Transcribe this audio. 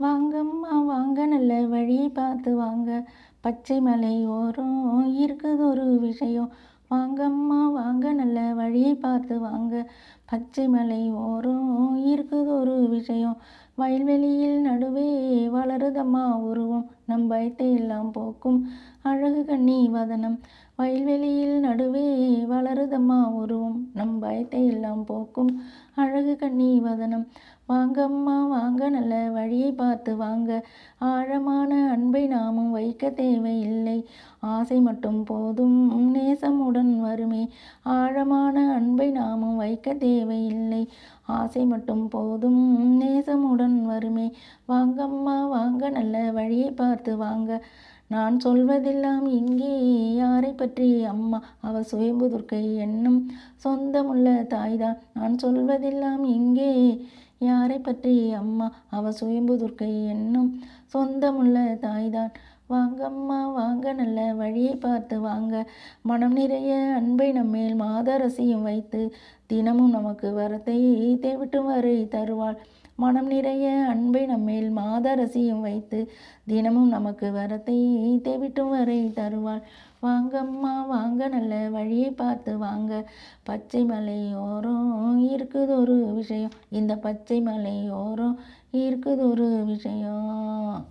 வாங்கம்மா வாங்க நல்ல வழி பார்த்து வாங்க, பச்சை மலை ஓரம் இருக்குது ஒரு விஷயம். வாங்கம்மா வாங்க நல்ல வழி பார்த்து வாங்க, பச்சை மலை ஓரம் இருக்குது ஒரு விஷயம். வயல்வெளியில் நடுவே வளருதம்மா உருவம், நம் பயத்தை எல்லாம் போக்கும் அழகு கண்ணி வதனம். வயல்வெளியில் நடுவே வளருதம்மா உருவம், நம் பயத்தை எல்லாம் போக்கும் அழகு கண்ணி வதனம். வாங்கம்மா வாங்க நல்ல வழியை பார்த்து வாங்க, ஆழமான அன்பை நாமும் வைக்க தேவையில்லை, ஆசை மட்டும் போதும் நேசமுடன் வருமே. ஆழமான அன்பை நாமும் வைக்க தேவையில்லை, ஆசை மட்டும் போதும் நேசமுடன் வருமே. வாங்கம்மா வாங்க நல்ல வழியை பார்த்து வாங்க, நான் சொல்வதெல்லாம் இங்கே யாரை பற்றி அம்மா, அவ சுயம்பு துர்க்கை என்னும் சொந்தமுள்ள தாய்தான். நான் சொல்வதெல்லாம் இங்கே யாரை பற்றி அம்மா, அவ சுயம்பு துர்க்கை என்னும் சொந்தமுள்ள தாய்தான். வாங்கம்மா வாங்க நல்ல வழியை பார்த்து வாங்க, மனம் நிறைய அன்பை நம்மேல் மாதரசியும் வைத்து தினமும் நமக்கு வரத்தை தேவிட்டும் வரை தருவாள். மனம் நிறைய அன்பை நம்மேல் மாதரசியும் வைத்து தினமும் நமக்கு வரத்தை தேவிட்டும் வரை தருவாள். வாங்கம்மா வாங்க நல்ல வழியை பார்த்து வாங்க, பச்சை மலை ஓரம் இருக்குது ஒரு விஷயம், இந்த பச்சை மலை ஓரம் இருக்குது ஒரு விஷயம்.